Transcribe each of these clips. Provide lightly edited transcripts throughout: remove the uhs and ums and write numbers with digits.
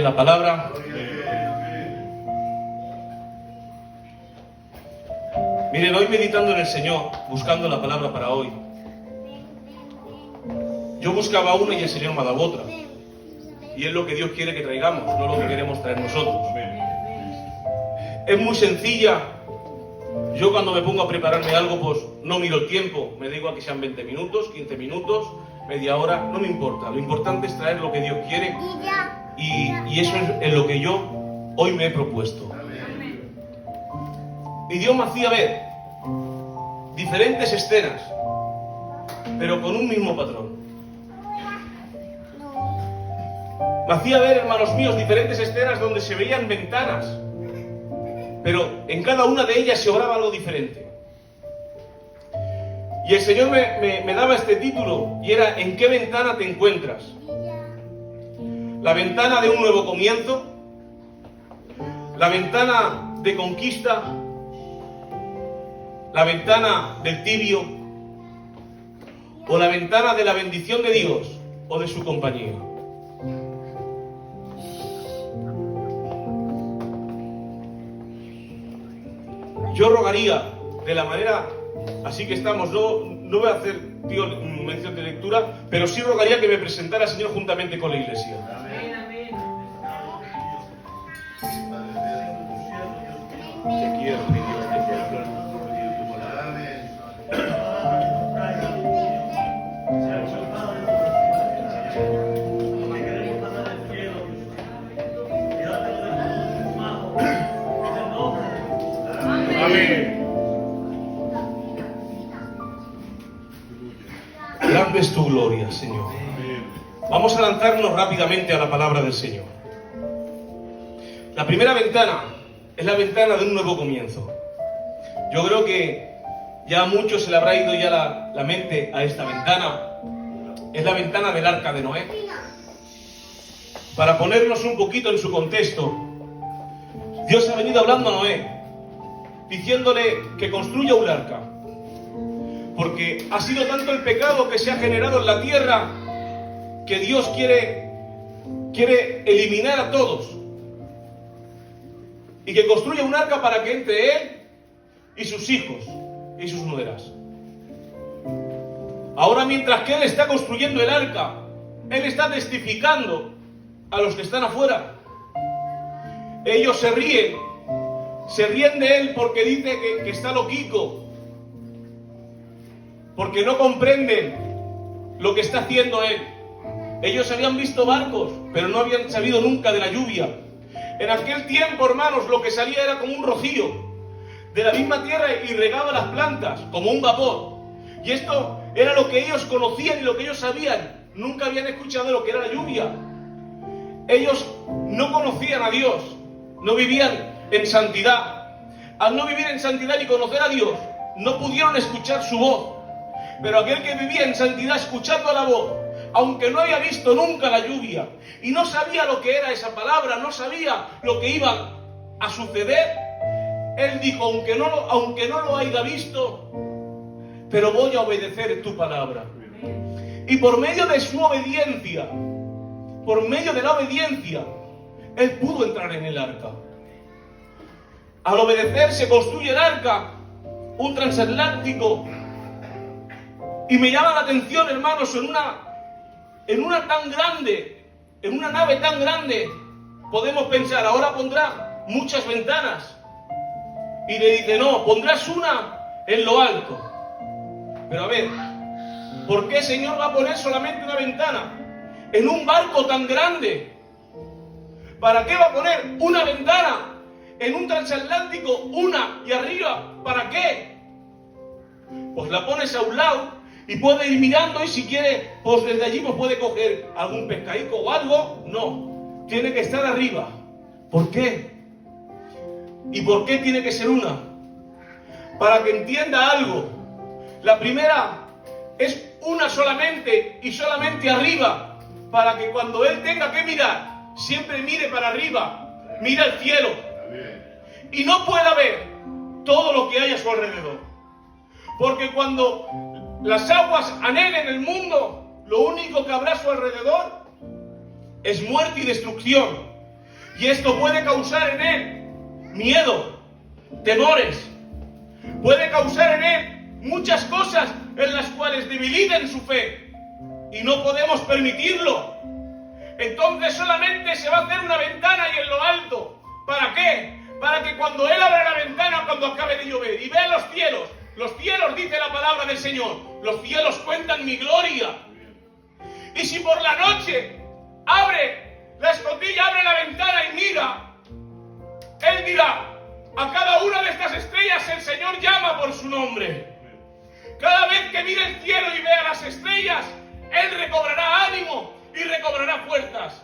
la palabra. Miren, hoy meditando en el Señor, buscando la palabra para hoy, yo buscaba una y el Señor me ha dado otra. Y es lo que Dios quiere que traigamos, no lo que queremos traer nosotros. Es muy sencilla. Yo cuando me pongo a prepararme algo, pues no miro el tiempo. Me da igual que sean 20 minutos, 15 minutos, media hora, no me importa. Lo importante es traer lo que Dios quiere. Y eso es en lo que yo hoy me he propuesto. Y Dios me hacía ver diferentes escenas, pero con un mismo patrón. Me hacía ver, hermanos míos, diferentes escenas donde se veían ventanas, pero en cada una de ellas se obraba algo diferente. Y el Señor me daba este título, y era: ¿en qué ventana te encuentras? La ventana de un nuevo comienzo, la ventana de conquista, la ventana del tibio, o la ventana de la bendición de Dios o de su compañía. Yo rogaría, de la manera así que estamos, no voy a hacer mención de lectura, pero sí rogaría que me presentara, Señor, juntamente con la iglesia. Amén, amén. Te quiero, Dios, te quiero. Amén. Grande es tu gloria, Señor. Vamos a lanzarnos rápidamente a la palabra del Señor. La primera ventana es la ventana de un nuevo comienzo. Yo creo que ya a muchos se le habrá ido ya la mente a esta ventana. Es la ventana del arca de Noé. Para ponernos un poquito en su contexto, Dios ha venido hablando a Noé, diciéndole que construya un arca, porque ha sido tanto el pecado que se ha generado en la tierra que Dios quiere eliminar a todos, y que construya un arca para que entre él y sus hijos y sus nueras. Ahora, mientras que él está construyendo el arca, él está testificando a los que están afuera. Ellos se ríen de él porque dice que está loquico, porque no comprenden lo que está haciendo él. Ellos habían visto barcos, pero no habían sabido nunca de la lluvia. En aquel tiempo, hermanos, lo que salía era como un rocío de la misma tierra y regaba las plantas, como un vapor. Y esto era lo que ellos conocían y lo que ellos sabían. Nunca habían escuchado de lo que era la lluvia. Ellos no conocían a Dios, no vivían en santidad. Al no vivir en santidad y conocer a Dios, no pudieron escuchar su voz. Pero aquel que vivía en santidad, escuchando la voz, aunque no había visto nunca la lluvia y no sabía lo que era esa palabra, no sabía lo que iba a suceder, él dijo: aunque no lo haya visto, pero voy a obedecer tu palabra. Y por medio de su obediencia, por medio de la obediencia, él pudo entrar en el arca. Al obedecer se construye el arca, un transatlántico. Y me llama la atención, hermanos, en una tan grande, en una nave tan grande, podemos pensar: ahora pondrá muchas ventanas. Y le dice: no, pondrás una en lo alto. Pero a ver, ¿por qué el Señor va a poner solamente una ventana en un barco tan grande? ¿Para qué va a poner una ventana en un transatlántico, una y arriba? ¿Para qué? Pues la pones a un lado y puede ir mirando, y si quiere, pues desde allí pues puede coger algún pescadico o algo. No, tiene que estar arriba. ¿Por qué? ¿Y por qué tiene que ser una? Para que entienda algo. La primera es una solamente y solamente arriba, para que cuando él tenga que mirar, siempre mire para arriba, mira al cielo y no pueda ver todo lo que hay a su alrededor. Porque cuando las aguas anhelen el mundo, lo único que habrá a su alrededor es muerte y destrucción. Y esto puede causar en él miedo, temores. Puede causar en él muchas cosas en las cuales debiliten su fe. Y no podemos permitirlo. Entonces solamente se va a hacer una ventana y en lo alto. ¿Para qué? Para que cuando él abra la ventana, cuando acabe de llover, y vea los cielos, dice la palabra del Señor, los cielos cuentan mi gloria. Y si por la noche abre la escotilla, abre la ventana y mira, él dirá, a cada una de estas estrellas el Señor llama por su nombre. Cada vez que mire el cielo y vea las estrellas, él recobrará ánimo y recobrará fuerzas.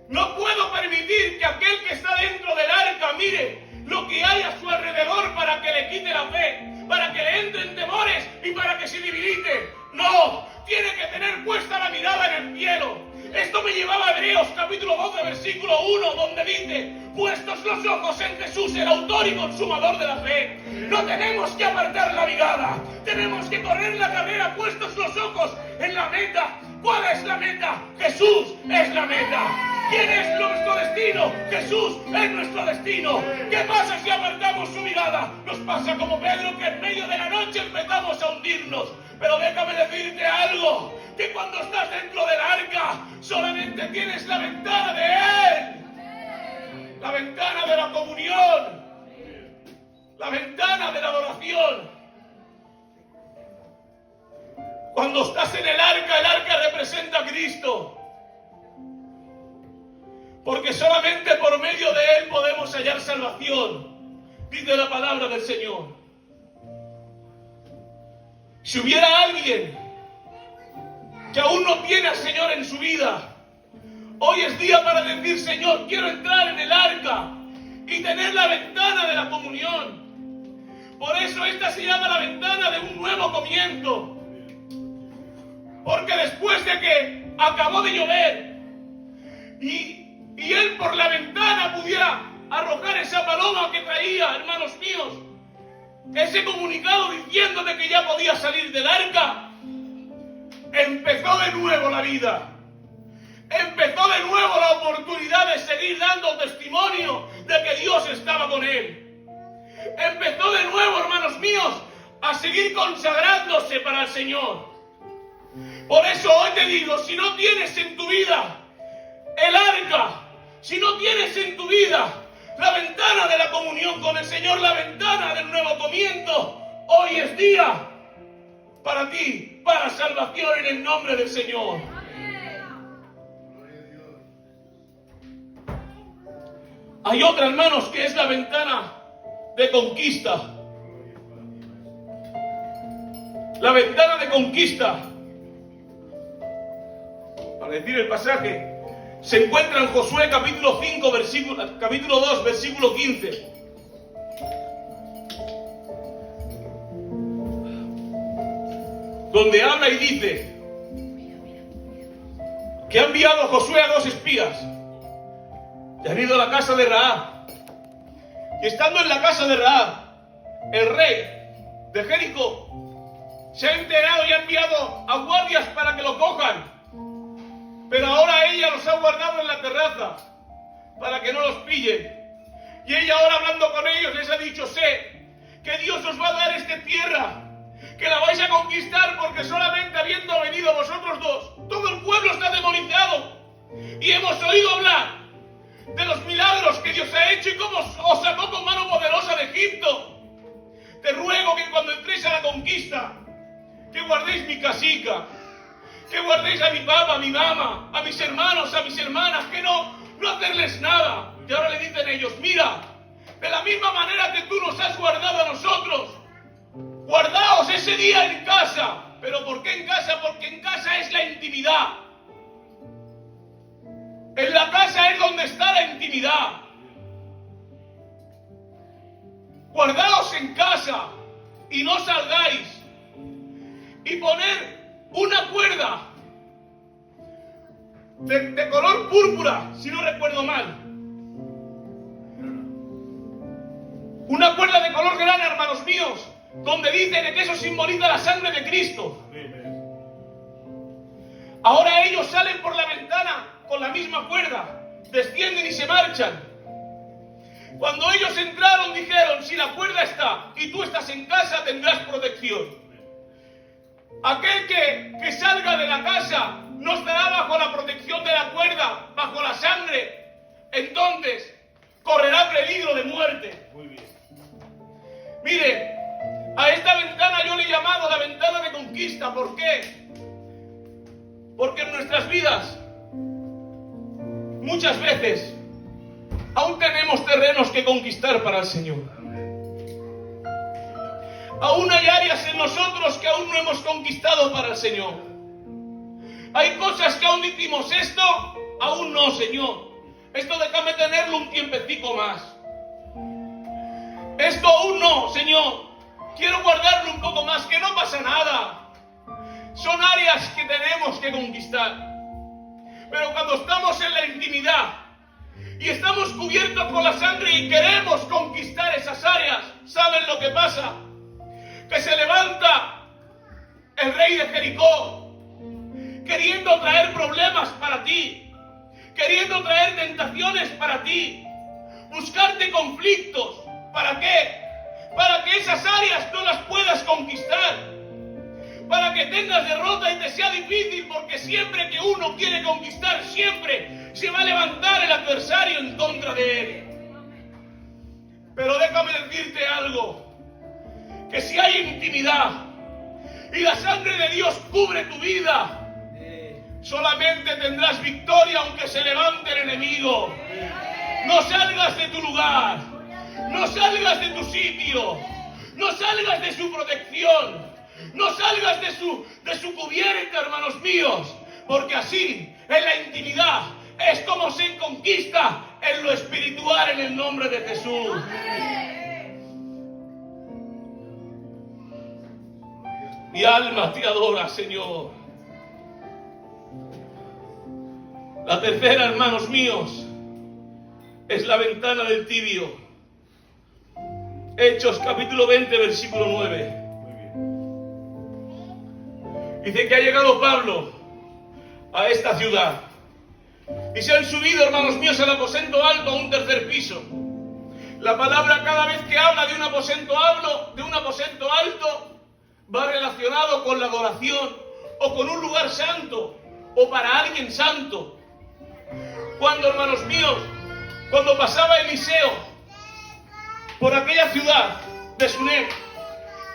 No puedo permitir que aquel que está dentro del arca mire lo que hay a su alrededor para que le quite la fe, para que le entren temores y para que se debilite. No, tiene que tener puesta la mirada en el cielo. Esto me llevaba a Hebreos capítulo 12, versículo 1, donde dice, puestos los ojos en Jesús, el autor y consumador de la fe. No tenemos que apartar la mirada, tenemos que correr la carrera puestos los ojos en la meta. ¿Cuál es la meta? Jesús es la meta. ¿Quién es nuestro destino? Jesús es nuestro destino. ¿Qué pasa si apartamos su mirada? Nos pasa como Pedro, que en medio de la noche empezamos a hundirnos. Pero déjame decirte algo, que cuando estás dentro del arca, solamente tienes la ventana de Él. La ventana de la comunión. La ventana de la adoración. Cuando estás en el arca representa a Cristo. Porque solamente por medio de Él podemos hallar salvación. Dice la palabra del Señor. Si hubiera alguien que aún no tiene al Señor en su vida, hoy es día para decir, Señor, quiero entrar en el arca y tener la ventana de la comunión. Por eso esta se llama la ventana de un nuevo comienzo. Porque después de que acabó de llover y él por la ventana pudiera arrojar esa paloma que traía, hermanos míos, ese comunicado diciéndote que ya podía salir del arca, empezó de nuevo la vida. Empezó de nuevo la oportunidad de seguir dando testimonio de que Dios estaba con él. Empezó de nuevo, hermanos míos, a seguir consagrándose para el Señor. Por eso hoy te digo, si no tienes en tu vida el arca, si no tienes en tu vida la ventana de la comunión con el Señor, la ventana del nuevo comienzo, hoy es día para ti, para salvación en el nombre del Señor. Hay otra, hermanos, que es la ventana de conquista. La ventana de conquista, para decir el pasaje, se encuentra en Josué capítulo 5, capítulo 2, versículo 15. Donde habla y dice que ha enviado a Josué a 2 espías y han ido a la casa de Rahab. Y estando en la casa de Rahab, el rey de Jericó se ha enterado y ha enviado a guardias para que lo cojan. Pero ahora ella los ha guardado en la terraza para que no los pillen. Y ella ahora, hablando con ellos, les ha dicho, sé que Dios os va a dar esta tierra, que la vais a conquistar, porque solamente habiendo venido vosotros dos, todo el pueblo está demonizado. Y hemos oído hablar de los milagros que Dios ha hecho y cómo os sacó con mano poderosa de Egipto. Te ruego que cuando entréis a la conquista, que guardéis mi casica, que guardéis a mi papá, a mi mamá, a mis hermanos, a mis hermanas, que no hacerles nada. Y ahora le dicen ellos, mira, de la misma manera que tú nos has guardado a nosotros, guardaos ese día en casa. ¿Pero por qué en casa? Porque en casa es la intimidad. En la casa es donde está la intimidad. Guardaos en casa y no salgáis. Y poner una cuerda de color púrpura, si no recuerdo mal. Una cuerda de color grana, hermanos míos, donde dice que eso simboliza la sangre de Cristo. Ahora ellos salen por la ventana con la misma cuerda descienden y se marchan. Cuando ellos entraron dijeron, si la cuerda está y tú estás en casa tendrás protección. Aquel que salga de la casa no estará bajo la protección de la cuerda, bajo la sangre, entonces correrá peligro de muerte. Muy bien. Mire, a esta ventana yo le he llamado la ventana de conquista. ¿Por qué? Porque en nuestras vidas muchas veces aún tenemos terrenos que conquistar para el Señor. Aún hay áreas en nosotros que aún no hemos conquistado para el Señor. Hay cosas que aún decimos, esto aún no, Señor. Esto déjame tenerlo un tiempecito más. Esto aún no, Señor. Quiero guardarlo un poco más, que no pasa nada. Son áreas que tenemos que conquistar. Pero cuando estamos en la intimidad y estamos cubiertos por la sangre y queremos conquistar esas áreas, ¿saben lo que pasa? Que se levanta el rey de Jericó, queriendo traer problemas para ti, queriendo traer tentaciones para ti, buscarte conflictos. ¿Para qué? Para que esas áreas no las puedas conquistar, para que tengas derrota y te sea difícil, porque siempre que uno quiere conquistar, siempre se va a levantar el adversario en contra de él. Pero déjame decirte algo, que si hay intimidad y la sangre de Dios cubre tu vida, solamente tendrás victoria aunque se levante el enemigo. No salgas de tu lugar, no salgas de tu sitio, no salgas de su protección, no salgas de su cubierta, hermanos míos, porque así, en la intimidad, es como se conquista en lo espiritual en el nombre de Jesús. Mi alma te adora, Señor. La tercera, hermanos míos, es la ventana del tibio. Hechos capítulo 20, versículo 9. Dice que ha llegado Pablo a esta ciudad y se han subido, hermanos míos, al aposento alto, a un tercer piso. La palabra, cada vez que habla de un aposento alto, va relacionado con la adoración o con un lugar santo o para alguien santo. Cuando, hermanos míos, cuando pasaba Eliseo por aquella ciudad de Sunem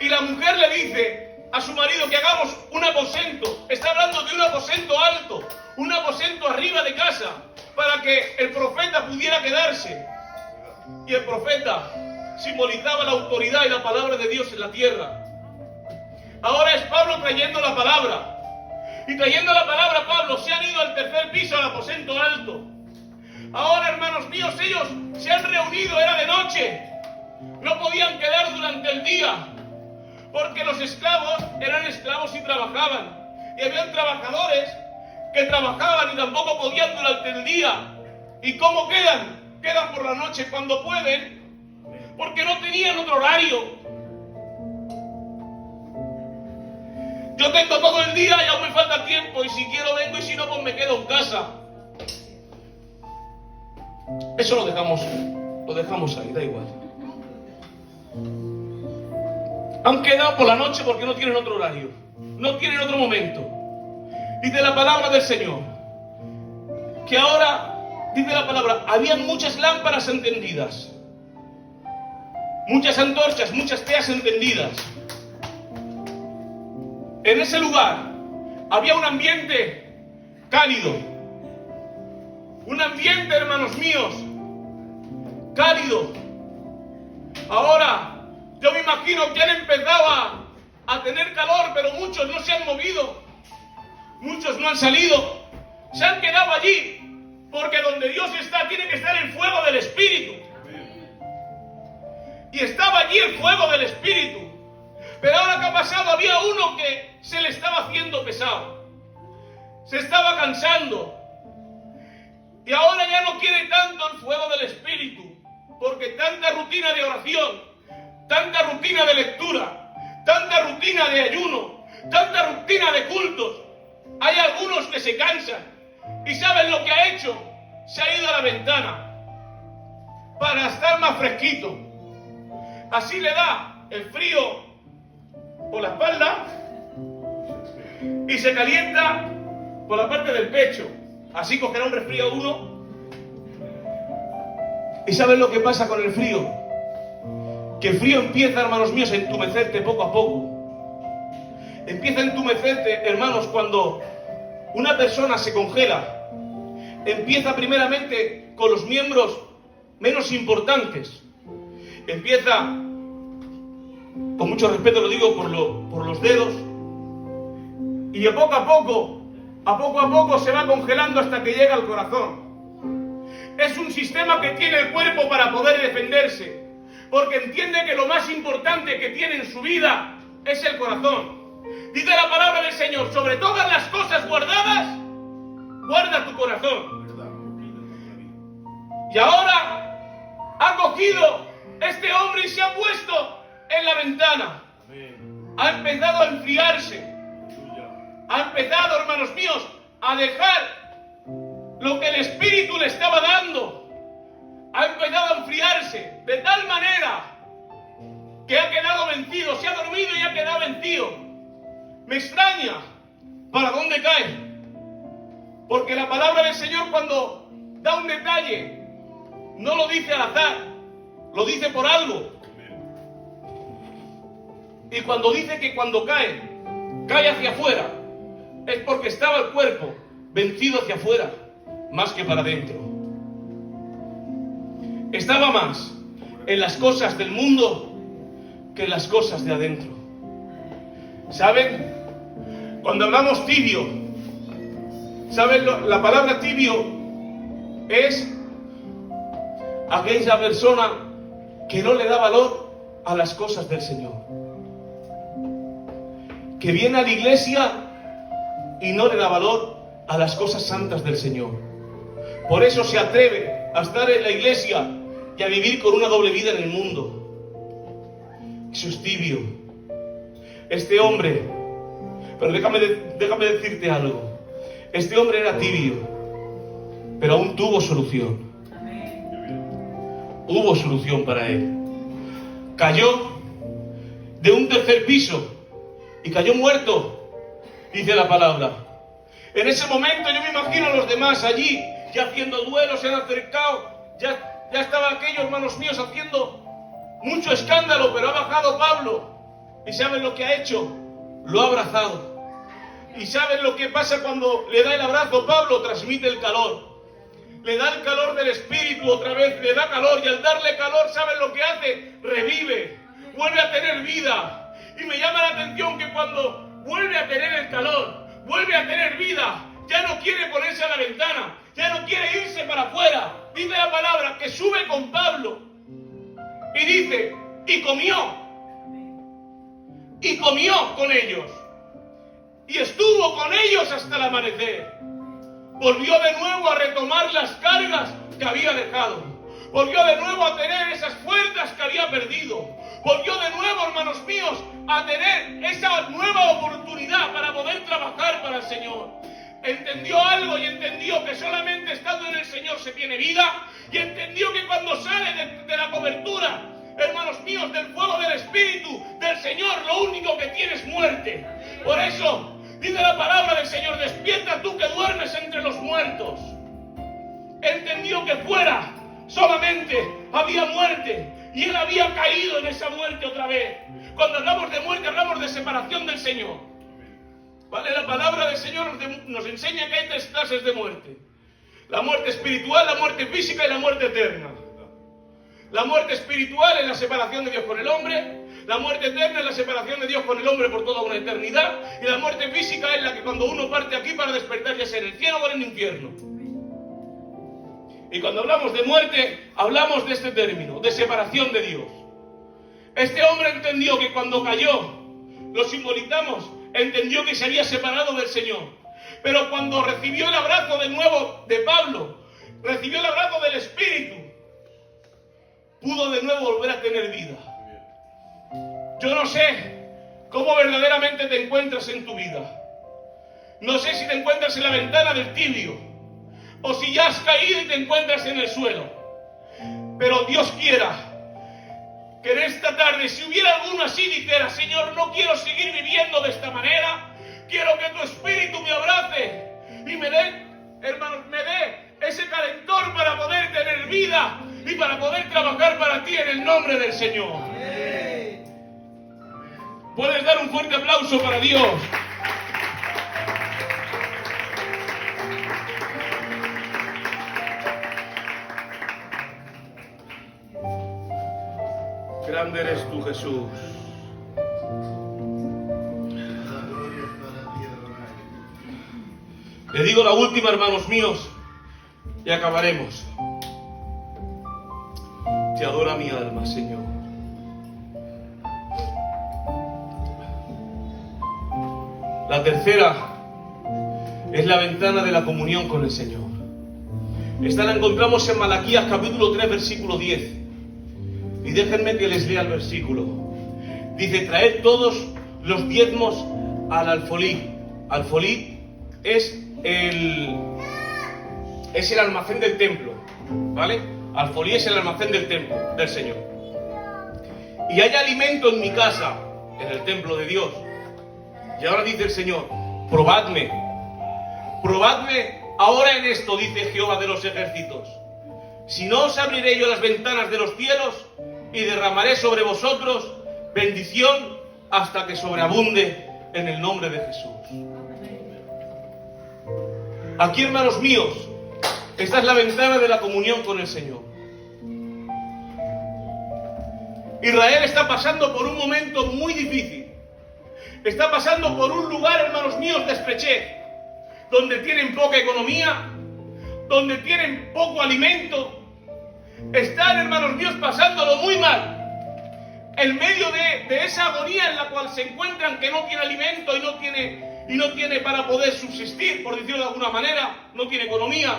y la mujer le dice a su marido que hagamos un aposento, está hablando de un aposento alto, un aposento arriba de casa, para que el profeta pudiera quedarse. Y el profeta simbolizaba la autoridad y la palabra de Dios en la tierra. Ahora es Pablo trayendo la palabra. Y trayendo la palabra, Pablo se han ido al tercer piso, al aposento alto. Ahora, hermanos míos, ellos se han reunido, era de noche. No podían quedar durante el día, porque los esclavos eran esclavos y trabajaban. Y habían trabajadores que trabajaban y tampoco podían durante el día. ¿Y cómo quedan? Quedan por la noche cuando pueden, porque no tenían otro horario. Yo tengo todo el día y aún me falta tiempo, y si quiero vengo y si no, pues me quedo en casa. Eso lo dejamos ahí, da igual. Han quedado por la noche porque no tienen otro horario, no tienen otro momento. Dice la palabra del Señor que ahora, dice la palabra, habían muchas lámparas encendidas, muchas antorchas, muchas teas encendidas. En ese lugar había un ambiente cálido, un ambiente, hermanos míos, cálido. Ahora, yo me imagino que han empezado a tener calor, pero muchos no se han movido, muchos no han salido, se han quedado allí, porque donde Dios está tiene que estar el fuego del Espíritu. Y estaba allí el fuego del Espíritu. Pero ahora, ¿qué ha pasado? Había uno que se le estaba haciendo pesado, se estaba cansando, y ahora ya no quiere tanto el fuego del Espíritu, porque tanta rutina de oración, tanta rutina de lectura, tanta rutina de ayuno, tanta rutina de cultos, hay algunos que se cansan. ¿Y saben lo que ha hecho? se ha ido a la ventana para estar más fresquito. Así le da el frío por la espalda y se calienta por la parte del pecho. Así cogerá un resfrío uno. ¿Y sabes lo que pasa con el frío? Que el frío empieza, hermanos míos, a entumecerte poco a poco. Empieza a entumecerte, hermanos, cuando una persona se congela. Empieza primeramente con los miembros menos importantes. Empieza, con mucho respeto lo digo, por los dedos. Y de poco a poco se va congelando hasta que llega al corazón. Es un sistema que tiene el cuerpo para poder defenderse, porque entiende que lo más importante que tiene en su vida es el corazón. Dice la palabra del Señor: sobre todas las cosas guardadas, guarda tu corazón. Y ahora ha cogido este hombre y se ha puesto en la ventana. Ha empezado a enfriarse. Ha empezado, hermanos míos, a dejar lo que el Espíritu le estaba dando. Ha empezado a enfriarse de tal manera que ha quedado vencido. Se ha dormido y ha quedado vencido. Me extraña para dónde cae, porque la palabra del Señor, cuando da un detalle, no lo dice al azar, lo dice por algo. Y cuando dice que cuando cae hacia afuera, es porque estaba el cuerpo vencido hacia afuera más que para adentro. Estaba más en las cosas del mundo que en las cosas de adentro. ¿Saben? Cuando hablamos tibio, ¿saben? La palabra tibio es aquella persona que no le da valor a las cosas del Señor, que viene a la iglesia y no le da valor a las cosas santas del Señor. Por eso se atreve a estar en la iglesia y a vivir con una doble vida en el mundo. Eso es tibio. Este hombre, pero déjame decirte algo. Este hombre era tibio, pero aún tuvo solución. Hubo solución para él. Cayó de un tercer piso y cayó muerto, dice la palabra. En ese momento yo me imagino a los demás allí, ya haciendo duelo, se han acercado, ya estaban aquellos hermanos míos haciendo mucho escándalo, pero ha bajado Pablo. ¿Y saben lo que ha hecho? Lo ha abrazado. ¿Y saben lo que pasa cuando le da el abrazo? Pablo transmite el calor. Le da el calor del Espíritu otra vez, le da calor. Y al darle calor, ¿saben lo que hace? Revive, vuelve a tener vida. Y me llama la atención que cuando vuelve a tener el calor, vuelve a tener vida, ya no quiere ponerse a la ventana, ya no quiere irse para afuera. Dice la palabra que sube con Pablo y dice, y comió con ellos, y estuvo con ellos hasta el amanecer. Volvió de nuevo a retomar las cargas que había dejado, volvió de nuevo a tener esas fuerzas que había perdido, volvió de nuevo, hermanos míos, a tener esa nueva oportunidad para poder trabajar para el Señor. Entendió algo y entendió que solamente estando en el Señor se tiene vida, y entendió que cuando sale de la cobertura, hermanos míos, del fuego del Espíritu del Señor, lo único que tiene es muerte. Por eso dice la palabra del Señor: despierta tú que duermes entre los muertos. Entendió que fuera solamente había muerte, y él había caído en esa muerte otra vez. Cuando hablamos de muerte, hablamos de separación del Señor. ¿Vale? La palabra del Señor nos enseña que hay tres clases de muerte: la muerte espiritual, la muerte física y la muerte eterna. La muerte espiritual es la separación de Dios con el hombre, la muerte eterna es la separación de Dios con el hombre por toda una eternidad, y la muerte física es la que cuando uno parte aquí para despertar, ya sea en el cielo o en el infierno. Y cuando hablamos de muerte, hablamos de este término, de separación de Dios. Este hombre entendió que cuando cayó, lo simbolizamos, entendió que se había separado del Señor. Pero cuando recibió el abrazo de nuevo de Pablo, recibió el abrazo del Espíritu, pudo de nuevo volver a tener vida. Yo no sé cómo verdaderamente te encuentras en tu vida. No sé si te encuentras en la ventana del tibio, o si ya has caído y te encuentras en el suelo. Pero Dios quiera que en esta tarde, si hubiera alguno así, dijera: Señor, no quiero seguir viviendo de esta manera, quiero que tu Espíritu me abrace y me dé, hermanos, me dé ese calentor para poder tener vida y para poder trabajar para ti en el nombre del Señor. Puedes dar un fuerte aplauso para Dios. Grande eres tú, Jesús. Le digo la última, hermanos míos, y acabaremos. Te adora mi alma, Señor. La tercera es la ventana de la comunión con el Señor. Esta la encontramos en Malaquías capítulo 3, versículo 10. Y déjenme que les lea el versículo. Dice: traed todos los diezmos al alfolí. Alfolí es el almacén del templo, ¿vale? Alfolí es el almacén del templo del Señor. Y hay alimento en mi casa, en el templo de Dios. Y ahora dice el Señor: probadme ahora en esto, dice Jehová de los ejércitos. Si no, os abriré yo las ventanas de los cielos y derramaré sobre vosotros bendición hasta que sobreabunde en el nombre de Jesús. Aquí, hermanos míos, esta es la ventana de la comunión con el Señor. Israel está pasando por un momento muy difícil. Está pasando por un lugar, hermanos míos, de estrechez, donde tienen poca economía, donde tienen poco alimento. Están, hermanos míos, pasándolo muy mal. En medio de esa agonía en la cual se encuentran, que no tiene alimento y no tiene para poder subsistir, por decirlo de alguna manera, no tiene economía,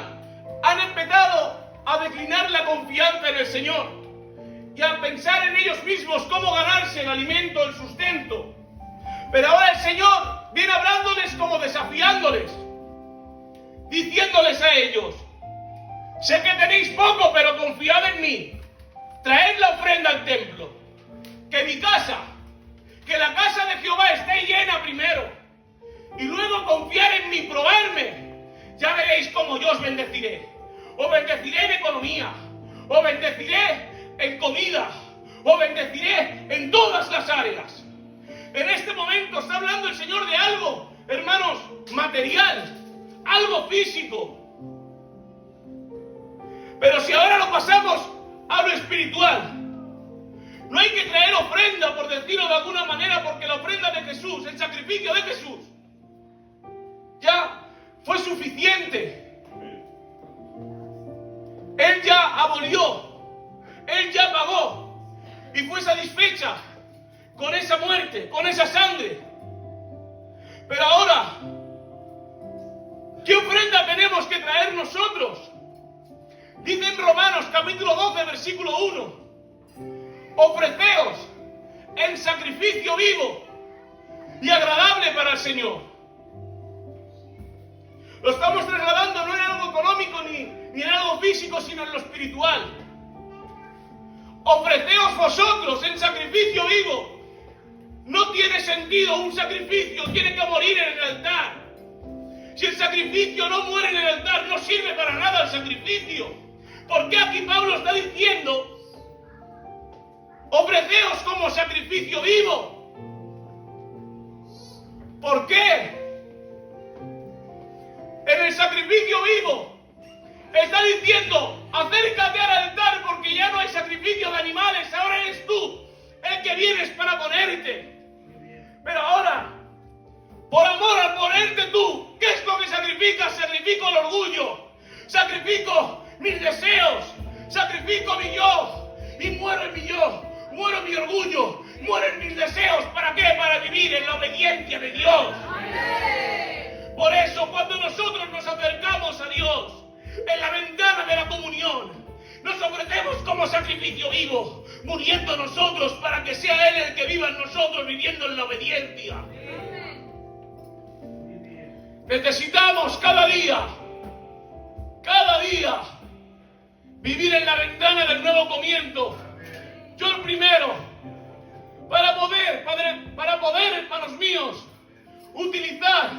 han empezado a declinar la confianza en el Señor y a pensar en ellos mismos cómo ganarse el alimento, el sustento. Pero ahora el Señor viene hablándoles, como desafiándoles, diciéndoles a ellos: sé que tenéis poco, pero confiad en mí. Traed la ofrenda al templo. Que mi casa, que la casa de Jehová esté llena primero. Y luego confiar en mí, probarme. Ya veréis cómo yo os bendeciré. Os bendeciré en economía. Os bendeciré en comida. Os bendeciré en todas las áreas. En este momento está hablando el Señor de algo, hermanos, material, algo físico. Pero si ahora lo pasamos a lo espiritual, no hay que traer ofrenda, por decirlo de alguna manera, porque la ofrenda de Jesús, el sacrificio de Jesús, ya fue suficiente. Él ya abolió, Él ya pagó y fue satisfecha con esa muerte, con esa sangre. Pero ahora, ¿qué ofrenda tenemos que traer nosotros? Dice en Romanos capítulo 12, versículo 1: ofreceos en sacrificio vivo y agradable para el Señor. Lo estamos trasladando no en algo económico ni en algo físico, sino en lo espiritual. Ofreceos vosotros en sacrificio vivo. No tiene sentido un sacrificio, tiene que morir en el altar. Si el sacrificio no muere en el altar, no sirve para nada el sacrificio. ¿Por qué aquí Pablo está diciendo: ofreceos como sacrificio vivo? ¿Por qué? En el sacrificio vivo está diciendo: acércate al altar, porque ya no hay sacrificio de animales, ahora eres tú el que vienes para ponerte. Pero ahora, por amor a ponerte tú, ¿qué es lo que sacrificas? Sacrifico el orgullo, sacrifico mis deseos, sacrifico mi yo y muero en mi yo, muero en mi orgullo, muero en mis deseos. ¿Para qué? Para vivir en la obediencia de Dios. ¡Amén! Por eso, cuando nosotros nos acercamos a Dios en la ventana de la comunión, nos ofrecemos como sacrificio vivo, muriendo nosotros para que sea Él el que viva en nosotros, viviendo en la obediencia. Necesitamos cada día cada día vivir en la ventana del nuevo comienzo. Yo el primero, para poder, hermanos míos, utilizar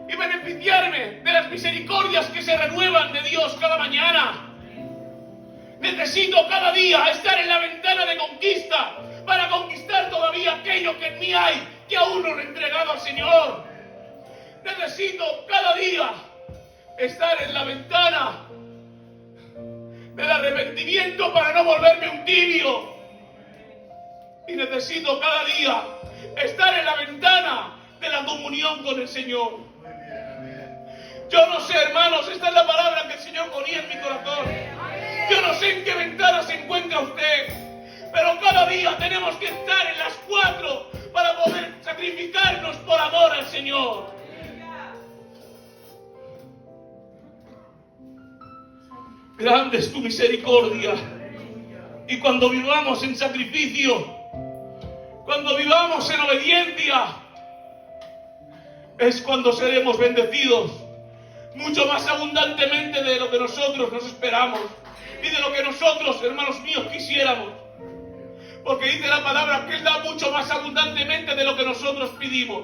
y beneficiarme de las misericordias que se renuevan de Dios cada mañana. Necesito cada día estar en la ventana de conquista para conquistar todavía aquello que en mí hay, que aún no he entregado al Señor. Necesito cada día estar en la ventana del arrepentimiento para no volverme un tibio. Y necesito cada día estar en la ventana de la comunión con el Señor. Yo no sé, hermanos, esta es la palabra que el Señor ponía en mi corazón. Yo no sé en qué ventana se encuentra usted, pero cada día tenemos que estar en las 4 para poder sacrificarnos por amor al Señor. Grande es tu misericordia. Y cuando vivamos en sacrificio, cuando vivamos en obediencia, es cuando seremos bendecidos mucho más abundantemente de lo que nosotros nos esperamos y de lo que nosotros, hermanos míos, quisiéramos. Porque dice la palabra que Él da mucho más abundantemente de lo que nosotros pedimos.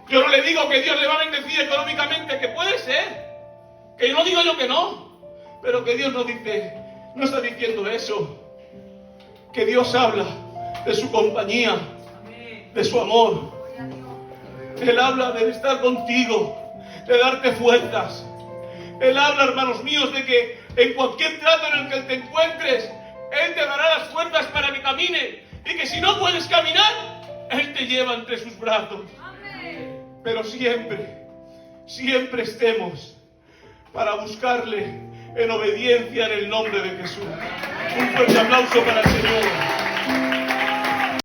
Yo no le digo que Dios le va a bendecir económicamente, que puede ser, que no digo yo que no, pero que Dios no dice, no está diciendo eso. Que Dios habla de su compañía, de su amor. Él habla de estar contigo, de darte fuerzas. Él habla, hermanos míos, de que en cualquier trato en el que te encuentres, Él te dará las fuerzas para que camine. Y que si no puedes caminar, Él te lleva entre sus brazos. Pero siempre, siempre estemos para buscarle en obediencia en el nombre de Jesús. Un fuerte aplauso para el Señor.